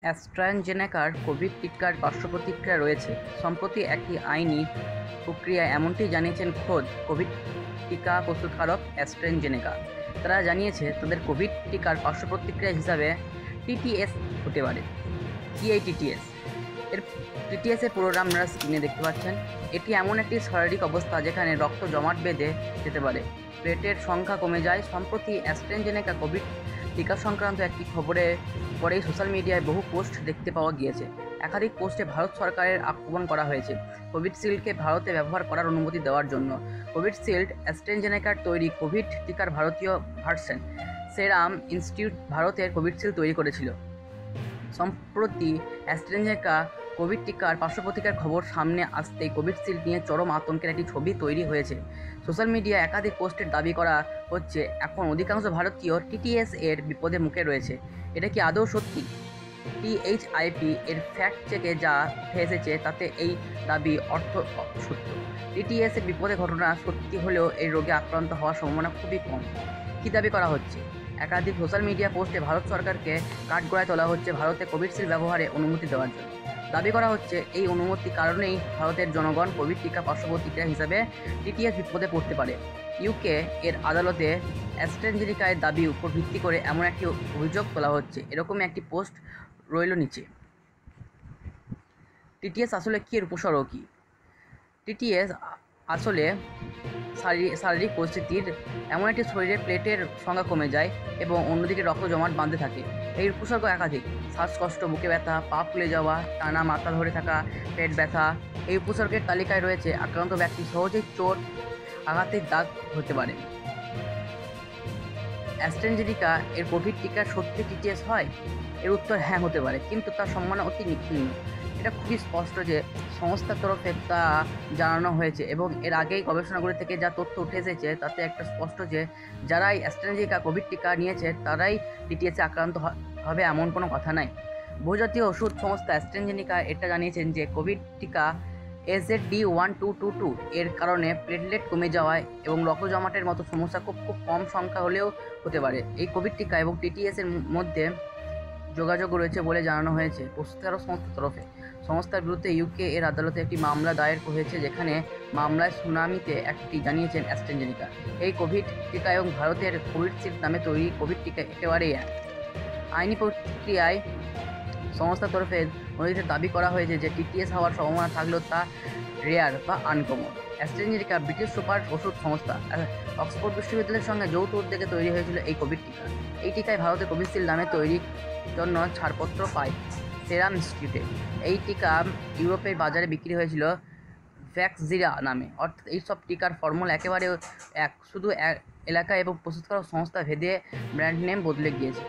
অ্যাস্ট্রাজেনেকার Covid টিকার পার্শ্বপ্রতিক্রিয়া রয়েছে। সম্প্রতি একটি আইনি প্রক্রিয়ায় এমনটি জানিয়েছেন খোদ কোভিড টিকা প্রস্তুতকারক অ্যাস্ট্রাজেনেকা। তারা জানিয়েছে তাদের কোভিড টিকার পার্শ্বপ্রতিক্রিয়া হিসাবে টিটিএস হতে পারে। কি এই টিটিএস? এর টিটিএস এর পুরো নাম আপনারা স্ক্রিনে দেখতে পাচ্ছেন। এটি এমন একটি শারীরিক অবস্থা যেখানে রক্ত জমাট বেঁধে যেতে পারে, প্লেটের সংখ্যা কমে যায়। সম্প্রতি অ্যাস্ট্রাজেনেকা কোভিড টিকা সংক্রান্ত একটি খবরে পরেই সোশ্যাল মিডিয়ায় বহু পোস্ট দেখতে পাওয়া গিয়েছে। একাধিক পোস্টে ভারত সরকারের আক্রমণ করা হয়েছে কোভিডশিল্ডকে ভারতে ব্যবহার করার অনুমতি দেওয়ার জন্য। কোভিডশিল্ড অ্যাস্ট্রাজেনেকার তৈরি কোভিড টিকার ভারতীয় ভার্সন। সেরাম ইনস্টিটিউট ভারতের কোভিডশিল্ড তৈরি করেছিল। সম্প্রতি অ্যাস্ট্রাজেনেকা কোভিড টিকার পার্শ্বপ্রতিক্রিয়ার খবর সামনে আসতেই কোভিডশিল্ড নিয়ে চরম আতঙ্কের একটি ছবি তৈরি হয়েছে। সোশ্যাল মিডিয়ায় একাধিক পোস্টের দাবি করা হচ্ছে এখন অধিকাংশ ভারতীয় টিটিএস এর বিপদের মুখে রয়েছে। এটা কি আদৌ সত্যি? টিএইচআইপি এর ফ্যাক্ট চেকে যা উঠে এসেছে তাতে এই দাবি সত্য। টিটিএস এর বিপদের ঘটনা সত্যি হলেও এই রোগে আক্রান্ত হওয়ার সম্ভাবনা খুবই কম। কী দাবি করা হচ্ছে? একাধিক সোশ্যাল মিডিয়া পোস্টে ভারত সরকারকে কাঠগড়ায় তোলা হচ্ছে ভারতে কোভিডশিল্ড ব্যবহারে অনুমতি দেওয়ার জন্য। দাবি করা হচ্ছে এই অনুমতির কারণেই ভারতের জনগণ কোভিড টিকা পার্শ্বপ্রতিক্রিয়া হিসাবে টিটিএস বিপদে পড়তে পারে। ইউকে এর আদালতে অ্যাস্ট্রাজেনেকার দাবির উপর ভিত্তি করে এমন একটি অভিযোগ তোলা হচ্ছে। এরকম একটি পোস্ট রইল নিচে। টিটিএস আসলে কী, এর উপসর্গ কী? টিটিএস আসলে শারীরিক পরিস্থিতির এমন একটি শরীরে প্লেটের সংখ্যা কমে যায় এবং অন্যদিকে রক্ত জমাট বাঁধতে থাকে। এই উপসর্গ একাধিক: শ্বাসকষ্ট, বুকে ব্যথা, পা ফুলে যাওয়া, টানা মাথা ধরে থাকা, পেট ব্যথা। এই উপসর্গের তালিকায় রয়েছে আক্রান্ত ব্যক্তি সহজেই চোট, আঘাতের দাগ হতে পারে। অ্যাস্ট্রাজেনেকা এর কোভিড টিকার সত্যি টিটিএস হয়? এর উত্তর হ্যাঁ, হতে পারে, কিন্তু তার সম্ভাবনা অতি নিম্ন। এটা খুবই স্পষ্ট যে সংস্থার তরফে তা জানানো হয়েছে এবং এর আগেই গবেষণাগুলি থেকে যা তথ্য উঠে এসেছে তাতে একটা স্পষ্ট যে যারাই অ্যাস্ট্রাজেনেকা কোভিড টিকা নিয়েছে তারাই টিটিএসে আক্রান্ত হবে এমন কোনো কথা নাই। বহুজাতীয় ওষুধ সংস্থা অ্যাস্ট্রাজেনেকা এটা জানিয়েছেন যে কোভিড টিকা AZD1222 এর কারণে প্লেটলেট কমে যাওয়ায় এবং রক্ত জমাটের মতো সমস্যা খুব কম সংখ্যা হলেও হতে পারে। এই কোভিড টিকা এবং টিটিএস এর মধ্যে যোগাযোগ রয়েছে বলে জানানো হয়েছে প্রস্তুতকারক সংস্থার তরফে। সংস্থার বিরুদ্ধে ইউকে এর আদালতে একটি মামলা দায়ের হয়েছে, যেখানে মামলায় শুনানিতে একটি জানিয়েছেন অ্যাস্ট্রাজেনেকা এই কোভিড টিকা এবং ভারতের কোভিডশিল্ড নামে তৈরি কোভিড টিকা একেবারেই এক। আইনি প্রক্রিয়ায় সংস্থার তরফে নথিতে দাবি করা হয়েছে যে টিটিএস হওয়ার সম্ভাবনা থাকলেও তা রেয়ার বা আনকমন। অ্যাস্ট্রাজেনেকা ব্রিটিশ সুপার ওষুধ সংস্থা অক্সফোর্ড বিশ্ববিদ্যালয়ের সঙ্গে যৌথ উদ্যোগে তৈরি হয়েছিল এই কোভিড টিকা। এই টিকায় ভারতে কোভিশিল্ড নামে তৈরির জন্য ছাড়পত্র পায় সেরাম ইনস্টিটিউটে। এই টিকা ইউরোপের বাজারে বিক্রি হয়েছিল ভ্যাক্সিরা নামে। অর্থাৎ এইসব টিকার ফর্মুলা একেবারে এক, শুধু এলাকা এবং প্রস্তুতকারক সংস্থা ভেদে ব্র্যান্ড নেম বদলে গিয়েছে।